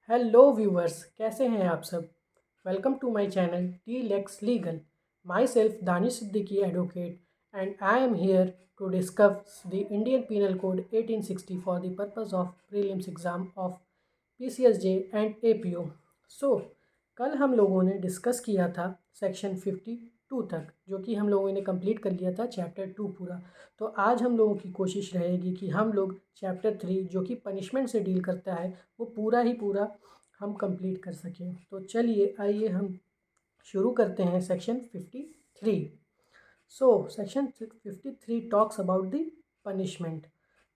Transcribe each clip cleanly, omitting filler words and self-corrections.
Hello viewers, कैसे हैं आप सब। Welcome to my channel T Lex Legal. Myself Danish Siddiqui advocate and I am here to discuss the Indian penal code 1860 for the purpose of prelims exam of PCSJ and APO। So कल हम लोगों ने discuss किया था section 52 तक, जो कि हम लोगों ने कंप्लीट कर लिया था चैप्टर 2 पूरा। तो आज हम लोगों की कोशिश रहेगी कि हम लोग चैप्टर 3 जो कि पनिशमेंट से डील करता है वो पूरा ही पूरा हम कंप्लीट कर सकें। तो चलिए आइए हम शुरू करते हैं section 53। So section 53 talks about the punishment.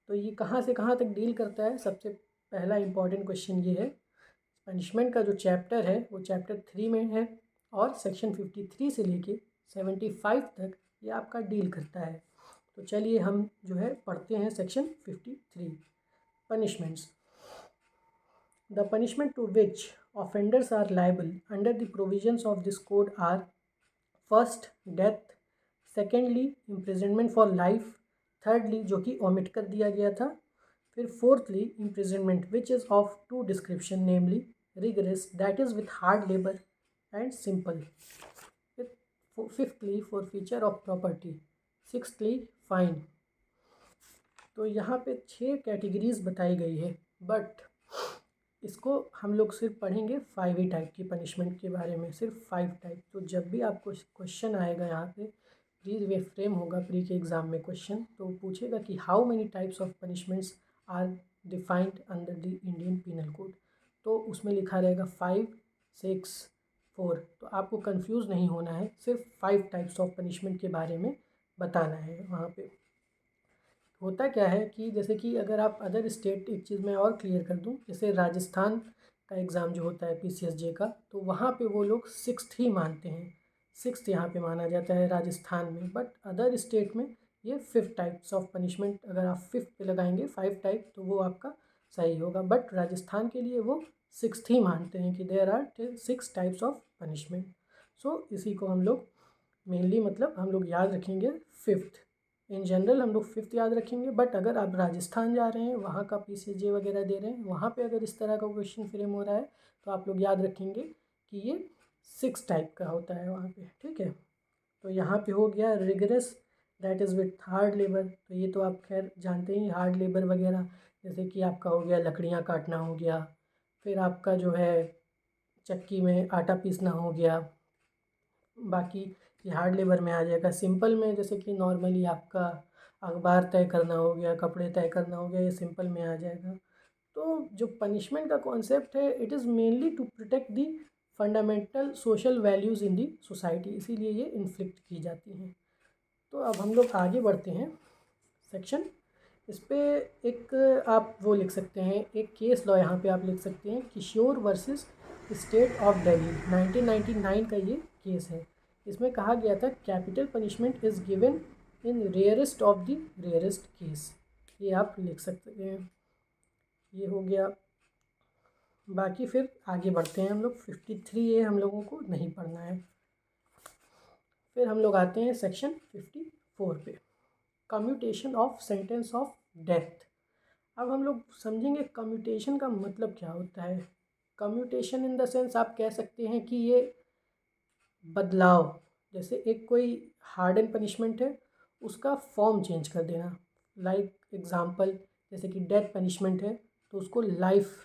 तो ये कहाँ से कहाँ तक डील करता है। सबसे पहला इम्पॉर्टेंट क्वेश्चन ये है, पनिशमेंट का जो चैप्टर है वो चैप्टर 3 में है और सेक्शन 53 से लेके 75 तक ये आपका डील करता है। तो चलिए हम जो है पढ़ते हैं section 53 punishments. The punishment to which offenders are liable under the provisions of this code are: first, death; secondly, imprisonment for life; thirdly, जो कि omit कर दिया गया था; फिर fourthly, imprisonment which is of two description, namely rigorous, that is with hard labor, and simple; fifthly, forfeiture of property; sixthly, fine। तो यहाँ पे 6 कैटेगरीज बताई गई है, बट इसको हम लोग सिर्फ पढ़ेंगे 5 ही टाइप की पनिशमेंट के बारे में, सिर्फ 5 टाइप। तो जब भी आपको क्वेश्चन आएगा यहाँ पे प्री वे फ्रेम होगा प्री के एग्ज़ाम में क्वेश्चन, तो पूछेगा कि how many types of punishments are defined under the Indian penal code. तो उसमें लिखा रहेगा 5, 6, 4। तो आपको कंफ्यूज नहीं होना है, सिर्फ 5 टाइप्स ऑफ पनिशमेंट के बारे में बताना है वहाँ पे। होता क्या है कि जैसे कि अगर आप अदर स्टेट, एक चीज़ मैं और क्लियर कर दूं, जैसे राजस्थान का एग्ज़ाम जो होता है PCSJ का, तो वहाँ पे वो लोग 6th ही मानते हैं, 6th यहाँ पे माना जाता है राजस्थान में। बट अदर स्टेट में ये 5 टाइप्स ऑफ पनिशमेंट, अगर आप 5th पे लगाएंगे 5 टाइप, तो वो आपका सही होगा। बट राजस्थान के लिए वो 6th ही मानते हैं कि there are 6 types of punishment. So इसी को हम लोग मेनली मतलब हम लोग याद रखेंगे 5th। इन जनरल हम लोग 5th याद रखेंगे, बट अगर आप राजस्थान जा रहे हैं, वहाँ का PCSJ वगैरह दे रहे हैं, वहाँ पे अगर इस तरह का क्वेश्चन फ्रेम हो रहा है, तो आप लोग याद रखेंगे कि ये 6 टाइप का होता है वहाँ पे। ठीक है, तो यहाँ पे हो गया rigorous, that is with hard labour. तो ये तो आप खैर जानते ही, हार्ड लेबर वगैरह जैसे कि आपका हो गया लकड़ियाँ काटना हो गया, फिर आपका जो है चक्की में आटा पीसना हो गया, बाकी ये हार्ड लेबर में आ जाएगा। सिंपल में जैसे कि नॉर्मली आपका अखबार तय करना हो गया, कपड़े तय करना हो गया, ये सिंपल में आ जाएगा। तो जो पनिशमेंट का कॉन्सेप्ट है, it is mainly to protect the fundamental social values in the society, इसीलिए ये इन्फ्लिक्ट की जाती हैं। तो अब हम लोग आगे बढ़ते हैं सेक्शन। इस पे एक आप वो लिख सकते हैं, एक केस लॉ यहाँ पे आप लिख सकते हैं, किशोर वर्सेस स्टेट ऑफ दिल्ली, 1999 का ये केस है। इसमें कहा गया था capital punishment is given in rarest of the rarest case. ये आप लिख सकते हैं, ये हो गया। बाकी फिर आगे बढ़ते हैं हम लोग, 53A हम लोगों को नहीं पढ़ना है। फिर हम लोग आते हैं सेक्शन 54 पे, commutation of sentence of death. अब हम लोग समझेंगे कम्यूटेशन का मतलब क्या होता है। कम्यूटेशन इन द सेंस आप कह सकते हैं कि ये बदलाव, जैसे एक कोई हार्ड एंड पनिशमेंट है, उसका फॉर्म चेंज कर देना। लाइक एग्जांपल, जैसे कि डेथ पनिशमेंट है तो उसको लाइफ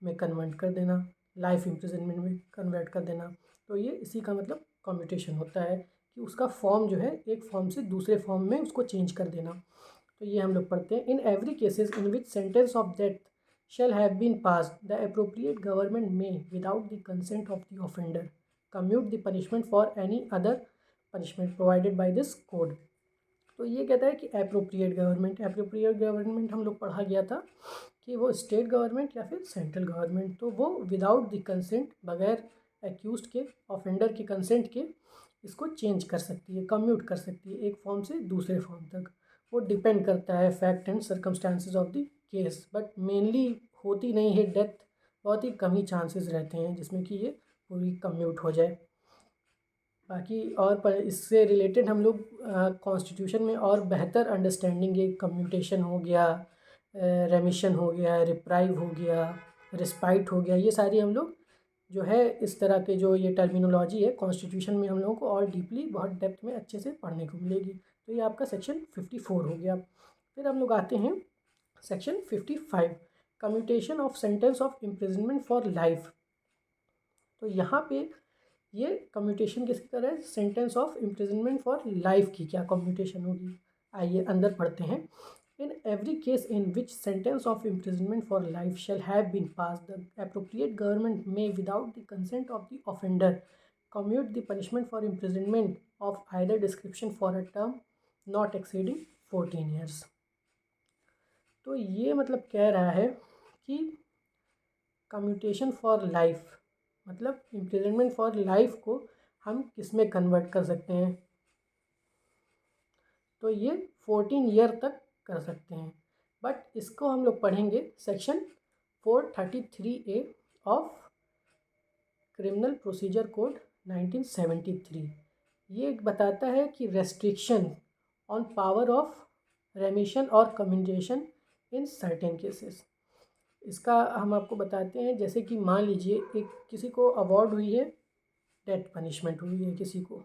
में कन्वर्ट कर देना, लाइफ इम्प्रिजनमेंट में कन्वर्ट कर देना। तो ये इसी का मतलब कम्यूटेशन होता है कि उसका फॉर्म जो है एक फॉर्म से दूसरे फॉर्म में उसको चेंज कर देना। तो ये हम लोग पढ़ते हैं, in every cases in which sentence of death shall have been passed, the appropriate government may, without the consent of the offender, commute the punishment for any other punishment provided by this code। तो ये कहता है कि appropriate government हम लोग पढ़ा गया था कि वो स्टेट गवर्नमेंट या फिर सेंट्रल गवर्नमेंट, तो वो विदाउट द कंसेंट, बगैर एक्यूज के, ऑफेंडर के कंसेंट के, इसको चेंज कर सकती है, कम्यूट कर सकती है एक फॉर्म से दूसरे फॉर्म तक। वो डिपेंड करता है fact and circumstances of the case, but mainly होती नहीं है डेथ, बहुत ही कम ही चांसेस रहते हैं जिसमें कि ये पूरी कम्यूट हो जाए। बाकी और पर इससे रिलेटेड हम लोग कॉन्स्टिट्यूशन में और बेहतर अंडरस्टैंडिंग, ये कम्यूटेशन हो गया, रेमिशन हो गया, रिप्राइव हो गया, रिस्पाइट हो गया, ये सारी हम लोग जो है इस तरह के जो ये टर्मिनोलॉजी है कॉन्स्टिट्यूशन में हम लोगों को और डीपली बहुत डेप्थ में अच्छे से पढ़ने को मिलेगी। तो ये आपका सेक्शन 54 हो गया। फिर हम लोग आते हैं section 55, commutation of sentence of imprisonment for life. तो यहाँ पे ये कम्यूटेशन किसकी तरह है, sentence of imprisonment for life की क्या कम्यूटेशन होगी। आइए अंदर पढ़ते हैं। In every case in which sentence of imprisonment for life shall have been passed, the appropriate government may, without the consent of the offender, commute the punishment for imprisonment of either description for a term not exceeding 14 years। तो ये मतलब कह रहा है कि commutation for life मतलब imprisonment for life को हम किस में कन्वर्ट कर सकते हैं, तो ये 14 ईयर तक कर सकते हैं। बट इसको हम लोग पढ़ेंगे section 433A of criminal procedure code 1973। ये बताता है कि रेस्ट्रिक्शन ऑन पावर ऑफ रेमिशन और कम्यूटेशन इन सर्टेन केसेस। इसका हम आपको बताते हैं, जैसे कि मान लीजिए एक किसी को अवॉर्ड हुई है, डेथ पनिशमेंट हुई है किसी को,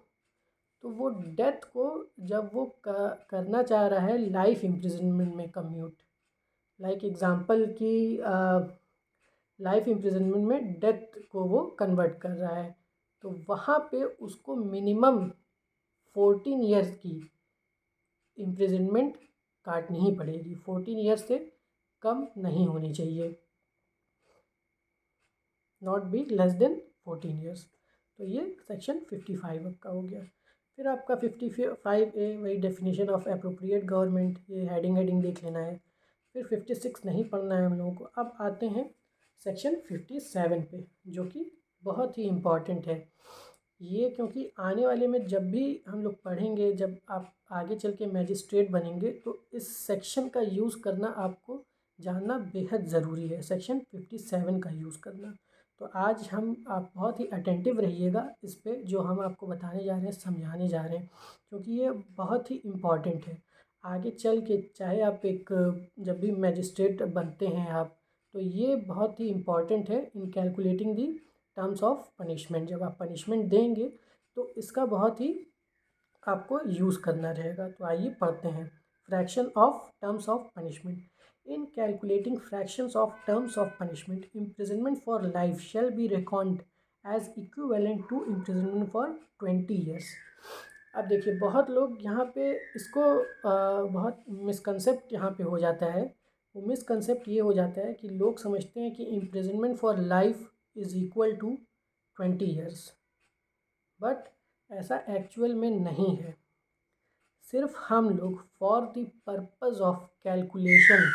तो वो डेथ को जब वो करना चाह रहा है लाइफ इम्प्रिजनमेंट में कम्यूट, लाइक एग्ज़ाम्पल कि लाइफ इम्प्रिजनमेंट में डेथ को वो कन्वर्ट कर रहा है, तो वहाँ पे उसको मिनिमम 14 ईयर्स की इम्प्रिजनमेंट काटनी ही पड़ेगी। 14 ईयर्स से कम नहीं होनी चाहिए, not be less than 14 years. तो ये सेक्शन 55 आपका हो गया। फिर आपका 55A वही डेफिनेशन ऑफ एप्रोप्रिएट गवर्नमेंट, ये हेडिंग देख लेना है। फिर 56 नहीं पढ़ना है हम लोगों को। अब आते हैं सेक्शन 57 पे, जो कि बहुत ही इम्पॉर्टेंट है ये, क्योंकि आने वाले में जब भी हम लोग पढ़ेंगे, जब आप आगे चल के मैजिस्ट्रेट बनेंगे, तो इस सेक्शन का यूज़ करना आपको जानना बेहद ज़रूरी है, सेक्शन 57 का यूज़ करना। तो आज आप बहुत ही अटेंटिव रहिएगा इस पे, जो हम आपको बताने जा रहे हैं, समझाने जा रहे हैं, क्योंकि ये बहुत ही इम्पॉर्टेंट है। आगे चल के चाहे आप जब भी मैजिस्ट्रेट बनते हैं आप, तो ये बहुत ही इम्पॉर्टेंट है इन calculating the terms of punishment. जब आप पनिशमेंट देंगे तो इसका बहुत ही आपको यूज़ करना रहेगा। तो आइए पढ़ते हैं fraction of terms of punishment. In calculating fractions of terms of punishment, imprisonment for life shall be reckoned as equivalent to imprisonment for 20 years। अब देखिए बहुत लोग यहाँ पे इसको बहुत मिसकंसेप्ट यहाँ पे हो जाता है। वो मिसकंसेप्ट ये हो जाता है कि लोग समझते हैं कि imprisonment for life is equal to 20 years, but ऐसा एक्चुअल में नहीं है। सिर्फ हम लोग for the purpose of calculation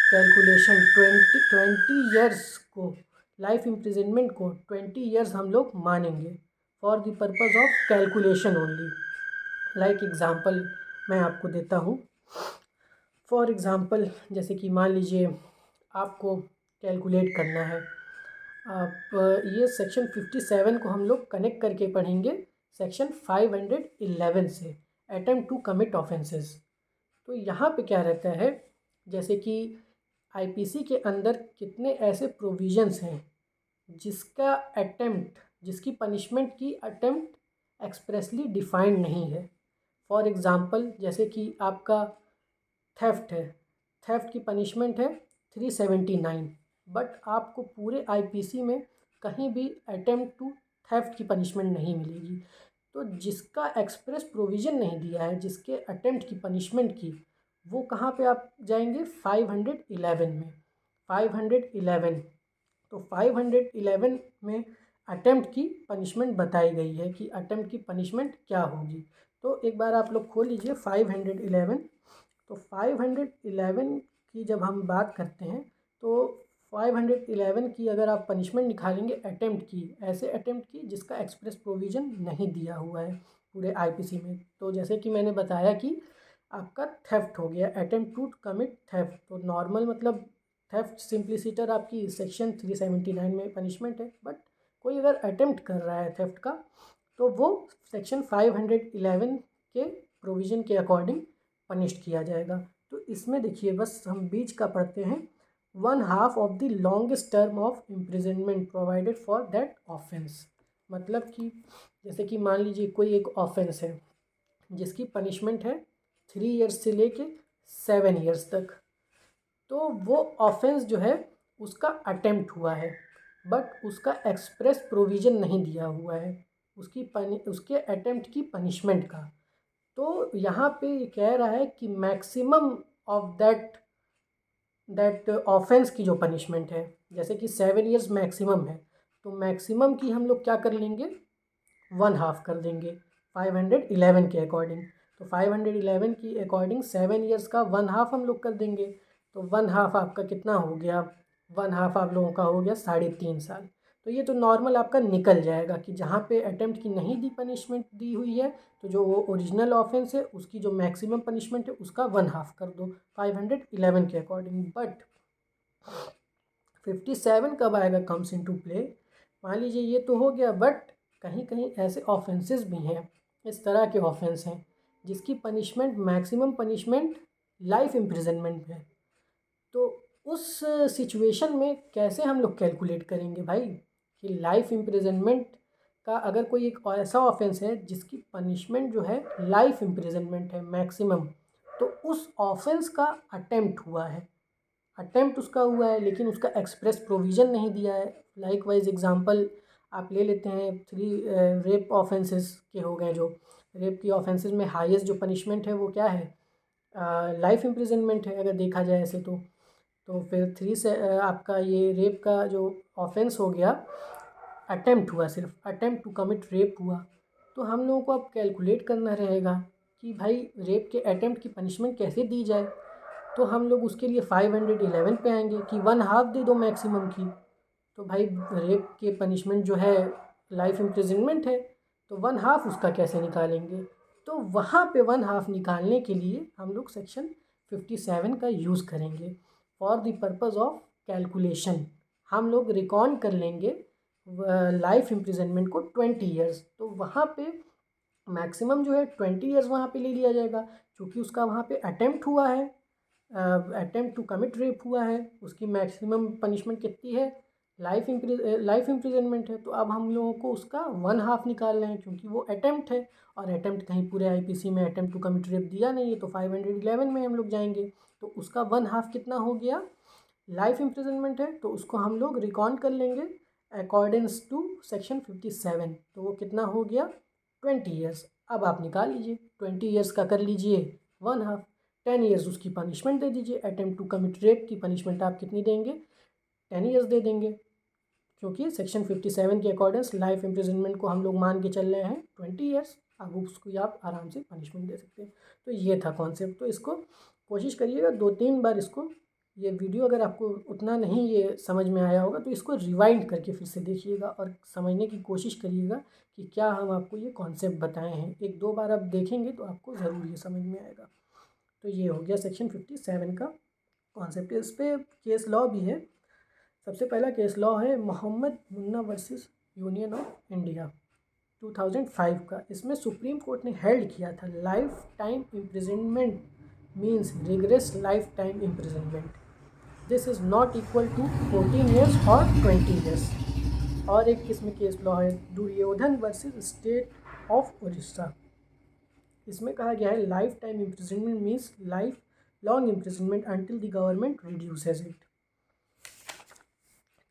20 years को, लाइफ इम्प्रिजनमेंट को 20 ईयर्स हम लोग मानेंगे for the purpose of calculation only. Like example मैं आपको देता हूँ। फॉर एग्ज़ाम्पल जैसे कि मान लीजिए आपको कैलकुलेट करना है, आप ये सेक्शन 57 को हम लोग कनेक्ट करके पढ़ेंगे सेक्शन 511 से, अटेम्प्ट टू कमिट ऑफेंसेस। तो यहाँ पे क्या रहता है, जैसे कि आईपीसी के अंदर कितने ऐसे प्रोविज़न्स हैं जिसका अटेम्प्ट, जिसकी पनिशमेंट की अटेम्प्ट एक्सप्रेसली डिफाइंड नहीं है। फॉर एग्ज़ाम्पल जैसे कि आपका थेफ्ट है, थेफ्ट की पनिशमेंट है 379, बट आपको पूरे आईपीसी में कहीं भी अटेम्प्ट टू थेफ्ट की पनिशमेंट नहीं मिलेगी। तो जिसका एक्सप्रेस प्रोविज़न नहीं दिया है, जिसके अटेम्प्ट की पनिशमेंट की, वो कहाँ पे आप जाएंगे 511 में। 511, तो 511 में अटेम्प्ट की पनिशमेंट बताई गई है कि अटेम्प्ट की पनिशमेंट क्या होगी। तो एक बार आप लोग खोल लीजिए 511। तो 511 की जब हम बात करते हैं, तो 511 की अगर आप पनिशमेंट निकालेंगे अटेम्प्ट की, ऐसे अटेम्प्ट की जिसका एक्सप्रेस प्रोविज़न नहीं दिया हुआ है पूरे आईपीसी में। तो जैसे कि मैंने बताया कि आपका थेफ्ट हो गया, अटेम्प्ट टू कमिट थेफ्ट। तो नॉर्मल मतलब थेफ्ट सिंप्लिसिटर आपकी सेक्शन 379 में पनिशमेंट है, बट कोई अगर अटेम्प्ट कर रहा है थेफ्ट का, तो वो सेक्शन 511 के प्रोविज़न के अकॉर्डिंग पनिश्ड किया जाएगा। तो इसमें देखिए बस हम बीच का पढ़ते हैं 1/2 of the longest term of imprisonment provided for that offence. मतलब कि जैसे कि मान लीजिए कोई एक ऑफेंस है जिसकी पनिशमेंट है 3 ईयर्स से लेके 7 ईयर्स तक, तो वो ऑफेंस जो है उसका अटेम्प्ट हुआ है, बट उसका एक्सप्रेस प्रोविज़न नहीं दिया हुआ है उसके अटेम्प्ट की पनिशमेंट का। तो यहाँ पे ये कह रहा है कि मैक्सिमम ऑफ दैट ऑफेंस की जो पनिशमेंट है, जैसे कि 7 ईयर्स मैक्सिमम है, तो मैक्सिमम की हम लोग क्या कर लेंगे, 1/2 कर देंगे 511 के अकॉर्डिंग। तो 511 की अकॉर्डिंग 7 ईयर्स का 1/2 हम लोग कर देंगे। तो 1/2 आपका कितना हो गया, 1/2 आप लोगों का हो गया 3.5 साल। तो ये तो नॉर्मल आपका निकल जाएगा कि जहाँ पे अटेम्प्ट की नहीं दी पनिशमेंट दी हुई है, तो जो वो ओरिजिनल ऑफेंस है उसकी जो मैक्सिमम पनिशमेंट है उसका 1/2 कर दो 511 के अकॉर्डिंग। बट 57 कब आएगा, कम्स इन टू प्ले। मान लीजिए ये तो हो गया, बट कहीं कहीं ऐसे ऑफेंसेस भी हैं, इस तरह के ऑफेंस हैं जिसकी punishment maximum punishment life imprisonment है। तो उस सिचुएशन में कैसे हम लोग कैलकुलेट करेंगे भाई कि लाइफ इम्प्रिजनमेंट का अगर कोई एक ऐसा ऑफेंस है जिसकी पनिशमेंट जो है लाइफ इम्प्रिजनमेंट है मैक्सिमम, तो उस ऑफेंस का अटेम्प्ट हुआ है, अटेम्प्ट उसका हुआ है लेकिन उसका एक्सप्रेस प्रोविज़न नहीं दिया है। लाइक वाइज एग्जांपल आप ले लेते हैं 3 रेप ऑफेंसेस के हो गए, जो रेप की ऑफेंसेस में हाईएस्ट जो पनिशमेंट है वो क्या है, लाइफ इम्प्रिजनमेंट है अगर देखा जाए ऐसे तो फिर 3 से आपका ये रेप का जो ऑफेंस हो गया, अटेम्प्ट हुआ, सिर्फ अटेम्प्ट टू कमिट रेप हुआ। तो हम लोगों को अब कैलकुलेट करना रहेगा कि भाई रेप के अटेम्प्ट की पनिशमेंट कैसे दी जाए। तो हम लोग उसके लिए 511 पे आएंगे कि 1/2 दे दो मैक्सिमम की। तो भाई रेप के पनिशमेंट जो है लाइफ इम्प्रिजनमेंट है, तो 1/2 उसका कैसे निकालेंगे। तो वहाँ पे 1/2 निकालने के लिए हम लोग सेक्शन 57 का यूज़ करेंगे for the purpose of calculation. हम लोग रिकॉर्ड कर लेंगे लाइफ इम्प्रिजनमेंट को 20 ईयर्स, तो वहाँ पे मैक्सिमम जो है 20 ईयर्स वहाँ पे ले लिया जाएगा, क्योंकि उसका वहाँ पे अटेम्प्ट हुआ है, अटेम्प्ट टू कमिट रेप हुआ है, उसकी मैक्सिमम पनिशमेंट कितनी है, लाइफ इम्प्रिजनमेंट है। तो अब हम लोगों को उसका 1/2 निकालना है क्योंकि वो अटेम्प्ट है, और अटेम्प्ट कहीं पूरे आईपीसी में अटेम्प्ट टू कमिट रेप दिया नहीं है, तो 511 में हम लोग जाएंगे। तो उसका 1/2 कितना हो गया, लाइफ इम्प्रिजनमेंट है, तो उसको हम लोग रिकॉर्ड कर लेंगे अकॉर्डिंग्स टू सेक्शन 57। तो वो कितना हो गया 20 ईयर्स। अब आप निकाल लीजिए 20 ईयर्स का कर लीजिए 1/2, 10 ईयर्स उसकी पनिशमेंट दे दीजिए। अटेम्प्ट टू कमिट रेप की पनिशमेंट आप कितनी देंगे, 10 ईयर्स दे देंगे, क्योंकि सेक्शन 57 के अकॉर्डिंग्स लाइफ इम्प्रिजनमेंट को हम लोग मान के चल रहे हैं 20 ईयर्स। अब उसको आप आराम से पनिशमेंट दे सकते हैं। तो ये था कॉन्सेप्ट। तो इसको कोशिश करिएगा 2-3 बार इसको, ये वीडियो अगर आपको उतना नहीं ये समझ में आया होगा तो इसको रिवाइंड करके फिर से देखिएगा और समझने की कोशिश करिएगा कि क्या हम आपको ये कॉन्सेप्ट बताए हैं। 1-2 बार आप देखेंगे तो आपको ज़रूर ये समझ में आएगा। तो ये हो गया सेक्शन 57 का कॉन्सेप्ट। इस पर केस लॉ भी है। सबसे पहला केस लॉ है Mohammad Munna versus union of India 2005 का। इसमें सुप्रीम कोर्ट ने हेल्ड किया था life time imprisonment means rigorous life time imprisonment, this is not equal to 14 years और 20 ईयर्स। और एक किस्म केस लॉ है Duryodhan versus state of Orissa. इसमें कहा गया है life time imprisonment means life long imprisonment until the government reduces it.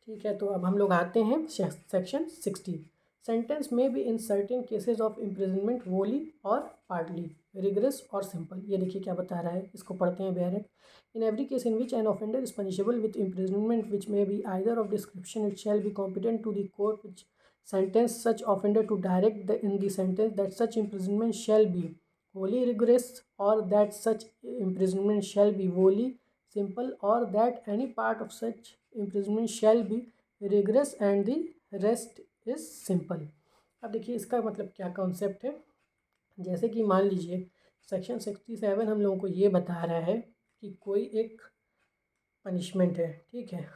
ठीक है, तो अब हम लोग आते हैं सेक्शन 60। सेंटेंस में भी in certain cases of imprisonment वोली और पार्टली, रिग्रेस और सिंपल। ये देखिए क्या बता रहा है, इसको पढ़ते हैं direct. In every case in which an offender is punishable with imprisonment which may be either of description, it shall be competent to the court which sentence such offender to direct in the sentence that such imprisonment shall be wholly rigorous, or that such imprisonment shall be wholly simple, or that any part of such imprisonment shall be rigorous and the rest is simple। अब देखिए इसका मतलब क्या concept है। जैसे कि मान लीजिए सेक्शन 67 हम लोगों को ये बता रहा है कि कोई एक पनिशमेंट है, ठीक है,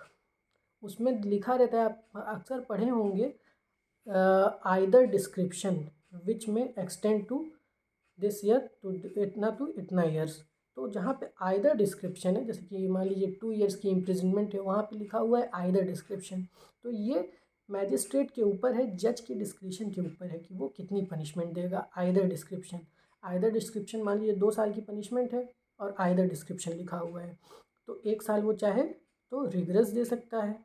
उसमें लिखा रहता है, आप अक्सर पढ़े होंगे, either description which may extend to this year to इतना ईयर्स। तो जहाँ पे आइदर डिस्क्रिप्शन है, जैसे कि मान लीजिए 2 ईयर्स की इम्प्रिजनमेंट है, वहाँ पे लिखा हुआ है आइदर डिस्क्रिप्शन। तो ये मैजिस्ट्रेट के ऊपर है, जज के डिस्क्रिप्शन के ऊपर है कि वो कितनी पनिशमेंट देगा। आइदर डिस्क्रिप्शन मान लीजिए 2 साल की पनिशमेंट है और आइदर डिस्क्रिप्शन लिखा हुआ है, तो 1 साल वो चाहे तो रिग्रेस दे सकता है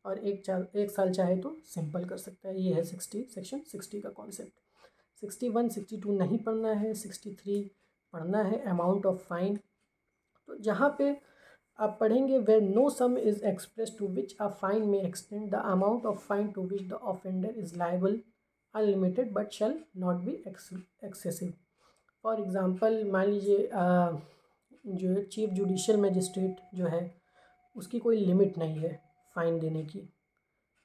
और 1 साल चाहे तो सिंपल कर सकता है। ये है सेक्शन 60 का कॉन्सेप्ट। 61 62 नहीं पढ़ना है, 63 पढ़ना है, अमाउंट ऑफ फाइन। तो जहाँ पे आप पढ़ेंगे where no sum is expressed to which a fine may extend the amount of fine to which the offender is liable unlimited but shall not be excessive. For example मान लीजिए जो chief judicial magistrate जो है उसकी कोई limit नहीं है fine देने की।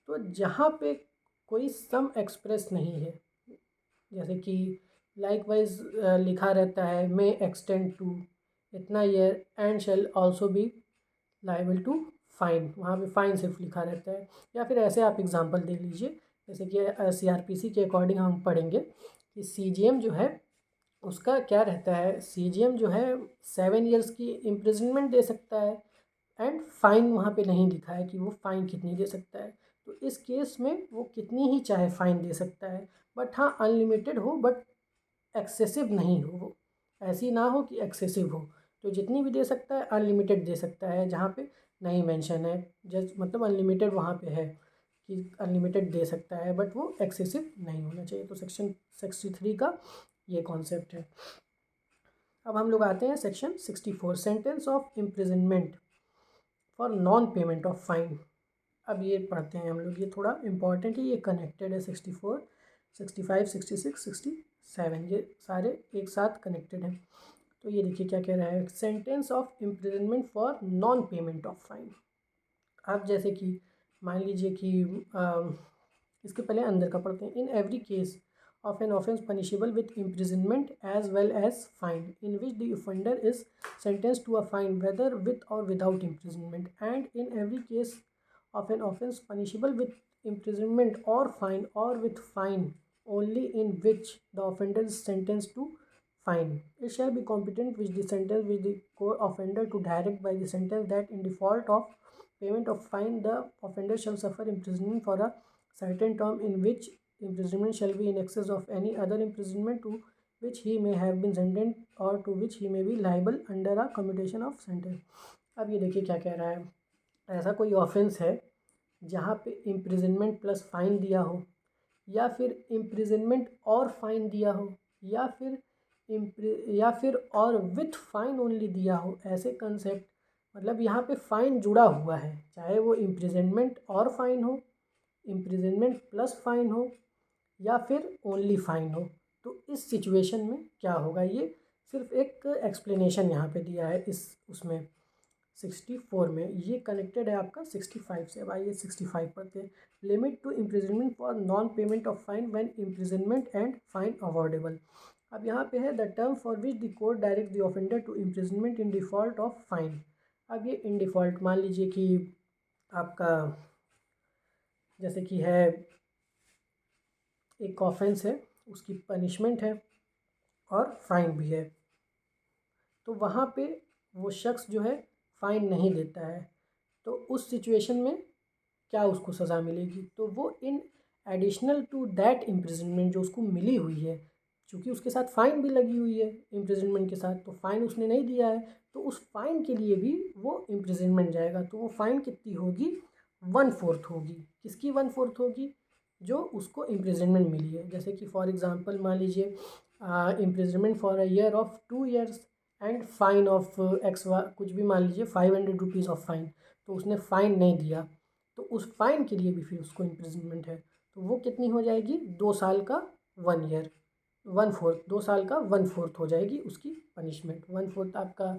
तो जहाँ पे कोई सम एक्सप्रेस नहीं है, जैसे कि लाइकवाइज लिखा रहता है मे एक्सटेंड टू इतना year and shall also be liable to fine, वहाँ पे फाइन सिर्फ लिखा रहता है। या फिर ऐसे आप एग्जांपल दे लीजिए, जैसे कि CRPC के अकॉर्डिंग हम पढ़ेंगे कि CGM जो है उसका क्या रहता है, CGM जो है 7 ईयर्स की इम्प्रिजनमेंट दे सकता है एंड फाइन वहाँ पे नहीं लिखा है कि वो फ़ाइन कितनी दे सकता है। तो इस केस में वो कितनी ही चाहे फ़ाइन दे सकता है, बट हाँ अनलिमिटेड हो बट एक्सेसिव नहीं हो, वो ऐसी ना हो कि एक्सेसिव हो। तो जितनी भी दे सकता है अनलिमिटेड दे सकता है, जहाँ पे नहीं मेंशन है जस्ट मतलब अनलिमिटेड वहाँ पे है कि अनलिमिटेड दे सकता है बट वो एक्सेसिव नहीं होना चाहिए। तो सेक्शन 63 का ये कॉन्सेप्ट है। अब हम लोग आते हैं section 64 sentence of imprisonment for non payment of fine. अब ये पढ़ते हैं हम लोग, ये थोड़ा इम्पॉर्टेंट है, ये कनेक्टेड है। 64 65 66 67 ये सारे एक साथ कनेक्टेड हैं। तो ये देखिए क्या कह रहा है, sentence of imprisonment for non payment of fine. अब जैसे कि मान लीजिए कि इसके पहले अंदर का पढ़ते हैं। इन every case of an offence punishable with imprisonment as well as fine, in which the offender is sentenced to a fine whether with or without imprisonment, and in every case of an offence punishable with imprisonment or with fine only in which the offender is sentenced to fine, it shall be competent which the sentence which the court offender to direct by the sentence that in default of payment of fine the offender shall suffer imprisonment for a certain term, in which imprisonment shall be in excess of any other imprisonment to which he may have been sentenced or to which he may be liable under a commutation of sentence। अब ये देखिए क्या कह रहा है, ऐसा कोई offence है जहाँ पे इम्प्रिजनमेंट प्लस फाइन दिया हो, या फिर इम्प्रिजनमेंट और फाइन दिया हो, या फिर और विथ फाइन ओनली दिया हो, ऐसे कंसेप्ट। मतलब यहाँ पे फ़ाइन जुड़ा हुआ है, चाहे वो इम्प्रिजनमेंट और फाइन हो, इम्प्रिजनमेंट प्लस फाइन हो, या फिर ओनली फाइन हो। तो इस सिचुएशन में क्या होगा, ये सिर्फ एक एक्सप्लेनेशन यहाँ पे दिया है इस उसमें 64 में। ये कनेक्टेड है आपका 65 से। अब आइए 65 पढ़ते हैं। Limit to imprisonment for non payment of fine when imprisonment and fine awardable. अब यहाँ पे है the term for which the court direct the offender to imprisonment in default of fine. अब ये इन डिफ़ॉल्ट मान लीजिए कि आपका जैसे कि है एक ऑफेंस है, उसकी पनिशमेंट है और फाइन भी है, तो वहाँ पे वो शख्स जो है फ़ाइन नहीं देता है, तो उस सिचुएशन में क्या उसको सज़ा मिलेगी, तो वो in additional to that imprisonment जो उसको मिली हुई है, क्योंकि उसके साथ फ़ाइन भी लगी हुई है इम्प्रिजनमेंट के साथ, तो फ़ाइन उसने नहीं दिया है, तो उस फ़ाइन के लिए भी वो इम्प्रिजनमेंट जाएगा। तो वो फ़ाइन कितनी होगी, 1/4 होगी। किसकी 1/4 होगी, जो उसको इम्प्रिजनमेंट मिली है। जैसे कि फॉर एग्ज़ाम्पल मान लीजिए imprisonment for a year of 2 years and fine of x कुछ भी मान लीजिए 500 रुपीज़ ऑफ फाइन, तो उसने फ़ाइन नहीं दिया, तो उस फाइन के लिए भी फिर उसको इम्प्रिजनमेंट है, तो वो कितनी हो जाएगी, 2 साल का 1 ईयर 1/4, 2 साल का 1/4 हो जाएगी उसकी पनिशमेंट। 1/4 आपका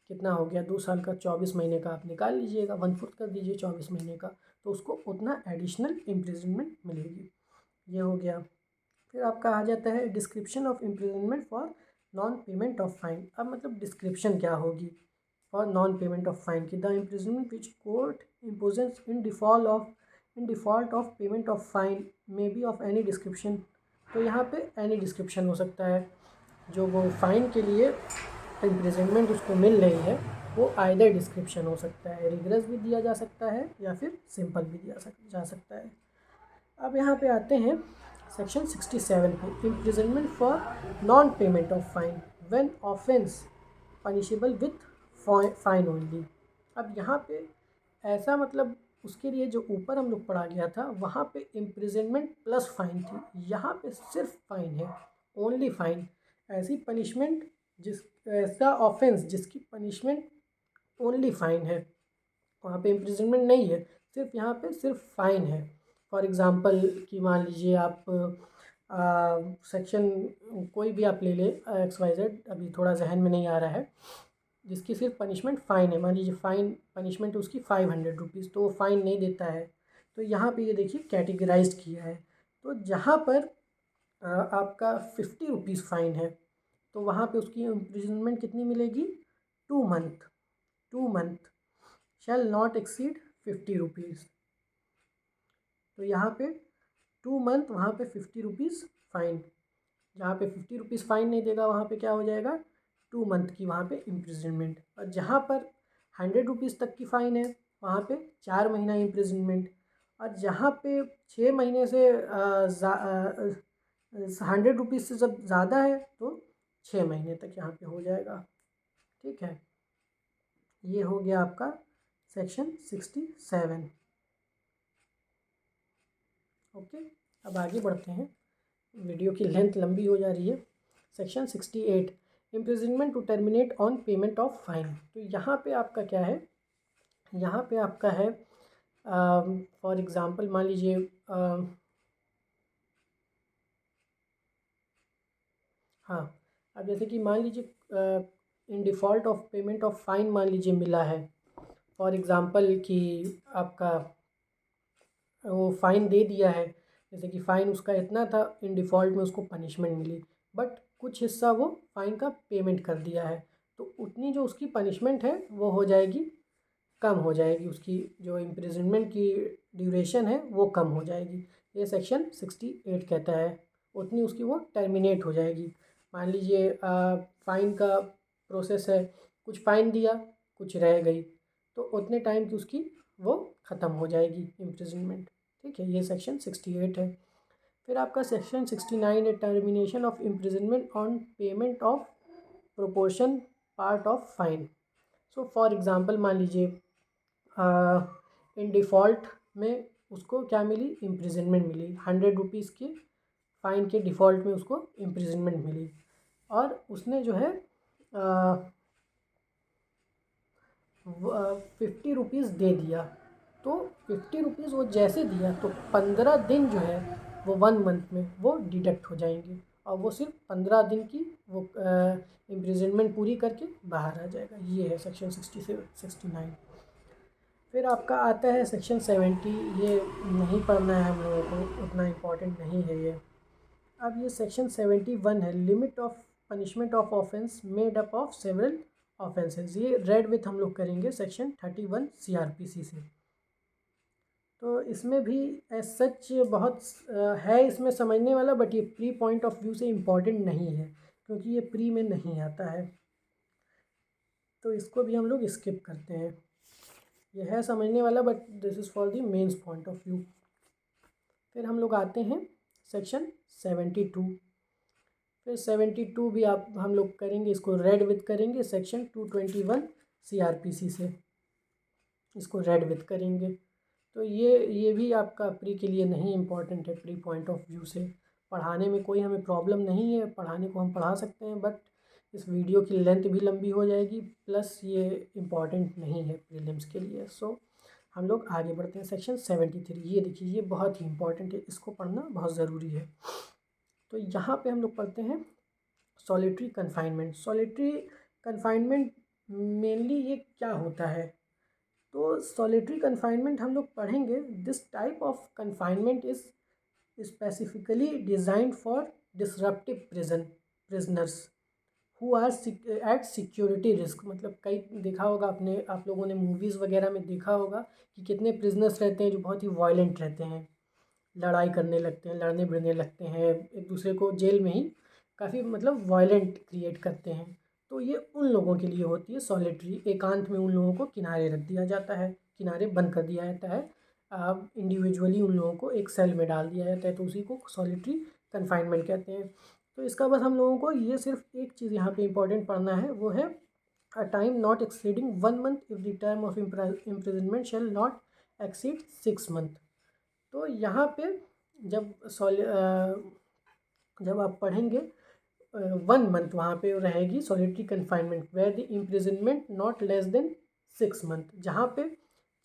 कितना हो गया, 2 साल का 24 महीने का आप निकाल लीजिएगा, 1/4 कर दीजिए 24 महीने का, तो उसको उतना एडिशनल इम्प्रिजनमेंट मिलेगी। ये हो गया। फिर आपका आ जाता है description of imprisonment for non payment of fine. अब मतलब डिस्क्रिप्शन क्या होगी for non payment of fine की, the imprisonment which court imposes in default of payment of fine may be of any description. तो यहाँ पे एनी डिस्क्रिप्शन हो सकता है, जो वो फ़ाइन के लिए इम्प्रिजनमेंट उसको मिल रही है वो आइदर डिस्क्रिप्शन हो सकता है, रिग्रेस भी दिया जा सकता है या फिर सिंपल भी दिया जा सकता है। अब यहाँ पे आते हैं सेक्शन 67 पे, imprisonment for non payment of fine when offence punishable with fine only. अब यहाँ पे ऐसा मतलब उसके लिए जो ऊपर हम लोग पढ़ा गया था वहाँ पे इम्प्रिजनमेंट प्लस फाइन थी, यहाँ पे सिर्फ फाइन है, ओनली फाइन। ऐसी पनिशमेंट ऐसा ऑफेंस जिसकी पनिशमेंट ओनली फाइन है, वहाँ पे इम्प्रिजनमेंट नहीं है, सिर्फ यहाँ पे सिर्फ फाइन है। फॉर एग्ज़ाम्पल कि मान लीजिए आप सेक्शन कोई भी आप ले लें XYZ, अभी थोड़ा जहन में नहीं आ रहा है, जिसकी सिर्फ पनिशमेंट फ़ाइन है। मान लीजिए फ़ाइन पनिशमेंट उसकी 500 रुपीज़, तो वो फ़ाइन नहीं देता है। तो यहाँ पे ये देखिए कैटेगराइज्ड किया है। तो जहाँ पर आपका 50 रुपीज़ फ़ाइन है तो वहाँ पे उसकी इम्प्रिजनमेंट कितनी मिलेगी, 2 month. 2 month shall not exceed 50 rupees. तो यहाँ पे 2 मंथ, वहाँ पे 50 रुपीज़ फ़ाइन। जहाँ पे 50 रुपीज़ फ़ाइन नहीं देगा वहाँ पे क्या हो जाएगा, 2 मंथ की वहाँ पे इम्प्रिजनमेंट। और जहाँ पर 100 रुपीज़ तक की फ़ाइन है वहाँ पे 4 महीना इम्प्रिजनमेंट। और जहाँ पे 6 महीने से 100 रुपीज़ से जब ज़्यादा है तो 6 महीने तक यहाँ पे हो जाएगा। ठीक है, ये हो गया आपका सेक्शन 67। ओके, अब आगे बढ़ते हैं, वीडियो की लेंथ लंबी हो जा रही है। Section 68, imprisonment to terminate on payment of fine. तो यहाँ पे आपका क्या है, यहाँ पे आपका है फॉर एग्ज़ाम्पल मान लीजिए हाँ, अब जैसे कि मान लीजिए in default of payment of fine मान लीजिए मिला है, फॉर एग्ज़ाम्पल कि आपका वो फ़ाइन दे दिया है, जैसे कि फ़ाइन उसका इतना था, इन डिफ़ॉल्ट में उसको पनिशमेंट मिली, बट कुछ हिस्सा वो फ़ाइन का पेमेंट कर दिया है, तो उतनी जो उसकी पनिशमेंट है वो हो जाएगी, कम हो जाएगी, उसकी जो इम्प्रिजनमेंट की ड्यूरेशन है वो कम हो जाएगी। ये सेक्शन 68 कहता है, उतनी उसकी वो टर्मिनेट हो जाएगी। मान लीजिए फ़ाइन का प्रोसेस है, कुछ फ़ाइन दिया, कुछ रह गई, तो उतने टाइम की उसकी वो ख़त्म हो जाएगी इम्प्रिजनमेंट। ठीक है, ये सेक्शन 68 है। फिर आपका सेक्शन 69 है, termination of imprisonment on payment of proportion part of fine. So for example मान लीजिए इन डिफ़ॉल्ट में उसको क्या मिली, इम्प्रिजनमेंट मिली, 100 रुपीज़ के फ़ाइन के डिफ़ॉल्ट में उसको इम्प्रिजनमेंट मिली, और उसने जो है 50 रुपीज़ दे दिया। तो 50 रुपीज़ वो जैसे दिया तो 15 दिन जो है वो 1 मंथ में वो डिडक्ट हो जाएंगे, और वो सिर्फ 15 दिन की वो इम्प्रिजनमेंट पूरी करके बाहर आ जाएगा। ये है सेक्शन 69। फिर आपका आता है सेक्शन 70, ये नहीं पढ़ना है हम लोगों को, उतना इम्पोर्टेंट नहीं है ये। अब ये सेक्शन 71 है, limit of punishment of offence made up of several offences. ये रेड विथ हम लोग करेंगे सेक्शन 31 CRPC से। तो इसमें भी एज सच बहुत है इसमें समझने वाला, बट ये प्री पॉइंट ऑफ व्यू से इम्पॉर्टेंट नहीं है क्योंकि ये प्री में नहीं आता है, तो इसको भी हम लोग स्किप करते हैं। ये है समझने वाला but this is for the mains point of view. फिर हम लोग आते हैं सेक्शन 72। फिर 72 भी हम लोग करेंगे, इसको रेड विथ करेंगे, सेक्शन 221 CRPC से इसको रेड विथ करेंगे। तो ये भी आपका प्री के लिए नहीं इम्पॉर्टेंट है, प्री पॉइंट ऑफ व्यू से पढ़ाने में कोई हमें प्रॉब्लम नहीं है, पढ़ाने को हम पढ़ा सकते हैं, बट इस वीडियो की लेंथ भी लंबी हो जाएगी, प्लस ये इम्पॉर्टेंट नहीं है प्रीलिम्स के लिए। सो हम लोग आगे बढ़ते हैं सेक्शन 73। ये देखिए, ये बहुत ही इम्पॉर्टेंट है, इसको पढ़ना बहुत ज़रूरी है। तो यहाँ पे हम लोग पढ़ते हैं solitary confinement. Solitary confinement mainly ये क्या होता है, तो सॉलिटरी कन्फाइनमेंट हम लोग पढ़ेंगे, this type of confinement is specifically designed for disruptive prisoners who are at security risk. मतलब कई देखा होगा आपने, आप लोगों ने मूवीज़ वगैरह में देखा होगा कि कितने प्रिजनर्स रहते हैं जो बहुत ही वायलेंट रहते हैं, लड़ाई करने लगते हैं, लड़ने भिड़ने लगते हैं, एक दूसरे को जेल में ही काफ़ी मतलब वायलेंट क्रिएट करते हैं। तो ये उन लोगों के लिए होती है सॉलिटरी, एकांत में उन लोगों को किनारे रख दिया जाता है, किनारे बंद कर दिया जाता है। इंडिविजुअली उन लोगों को एक सेल में डाल दिया जाता है, तो उसी को सॉलिटरी कन्फाइनमेंट कहते हैं। तो इसका बस हम लोगों को ये सिर्फ एक चीज़ यहाँ पे इम्पोर्टेंट पढ़ना है, वो है a time not exceeding 1 month if the term of imprisonment shall not exceed 6 month. तो यहाँ पे जब जब आप पढ़ेंगे 1 मंथ वहाँ पे रहेगी solitary confinement where the imprisonment not less than 6 month. जहाँ पे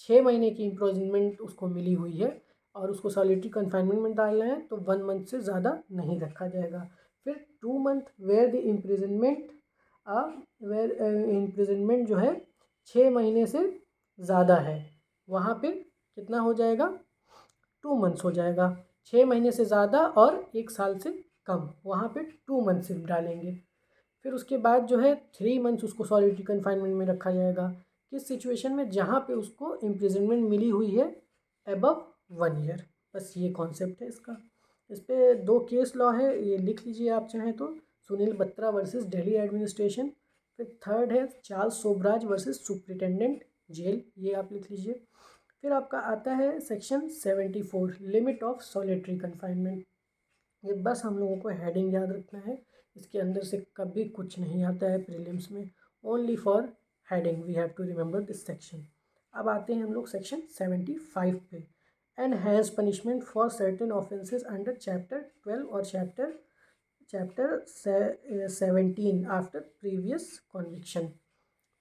6 महीने की इम्प्रिजनमेंट उसको मिली हुई है और उसको सॉलिटरी कन्फाइनमेंट में डालना है, तो 1 मंथ से ज़्यादा नहीं रखा जाएगा। फिर 2 मंथ वेयर द इम्प्रिजनमेंट जो है 6 महीने से ज़्यादा है, वहाँ पे कितना हो जाएगा, 2 मंथ्स हो जाएगा। 6 महीने से ज़्यादा और 1 साल से कम, वहाँ पे 2 मंथ सिर्फ डालेंगे। फिर उसके बाद जो है 3 मंथ्स उसको सॉलिटरी कन्फाइनमेंट में रखा जाएगा। किस सिचुएशन में, जहाँ पे उसको इम्प्रिजनमेंट मिली हुई है अबव 1 ईयर। बस ये कॉन्सेप्ट है इसका। इस पे 2 केस लॉ है, ये लिख लीजिए आप चाहें तो, सुनील बत्रा वर्सेस दिल्ली एडमिनिस्ट्रेशन। फिर थर्ड है Charles Sobhraj versus superintendent jail, ये आप लिख लीजिए। फिर आपका आता है section 74 limit of solitary confinement. ये बस हम लोगों को हेडिंग याद रखना है, इसके अंदर से कभी कुछ नहीं आता है प्रीलिम्स में, only for heading we have to remember this section. अब आते हैं हम लोग सेक्शन 75 पे, enhance punishment for certain offences under chapter 12 और चैप्टर 17 आफ्टर प्रीवियस कॉन्विक्शन।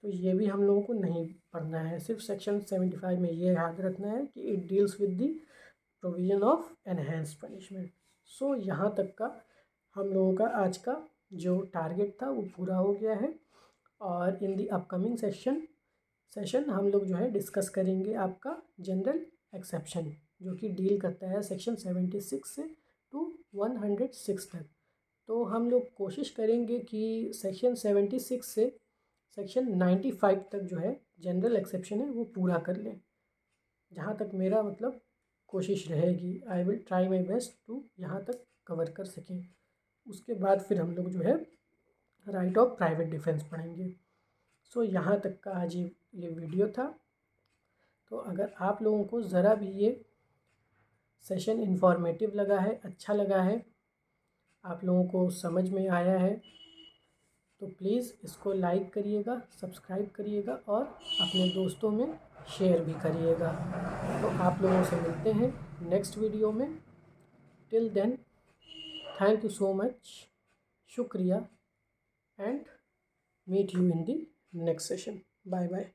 तो ये भी हम लोगों को नहीं पढ़ना है, सिर्फ सेक्शन 75 में ये याद रखना है कि it deals with the provision of enhance punishment. So यहाँ तक का हम लोगों का आज का जो टारगेट था वो पूरा हो गया है। और इन दी अपकमिंग सेशन हम लोग जो है डिस्कस करेंगे आपका जनरल एक्सेप्शन, जो कि डील करता है सेक्शन 76 से टू 106 तक। तो हम लोग कोशिश करेंगे कि सेक्शन 76 से सेक्शन 95 तक जो है जनरल एक्सेप्शन है वो पूरा कर लें, जहाँ तक मेरा मतलब कोशिश रहेगी। I will try my best to यहाँ तक कवर कर सकें। उसके बाद फिर हम लोग जो है राइट ऑफ प्राइवेट डिफेंस पढ़ेंगे। सो यहाँ तक का आज ये वीडियो था। तो अगर आप लोगों को ज़रा भी ये सेशन इन्फॉर्मेटिव लगा है, अच्छा लगा है, आप लोगों को समझ में आया है, तो प्लीज़ इसको लाइक करिएगा, सब्सक्राइब करिएगा और अपने दोस्तों में शेयर भी करिएगा। तो आप लोगों से मिलते हैं नेक्स्ट वीडियो में। Till then thank you so much, शुक्रिया, and meet you in the next session. Bye bye.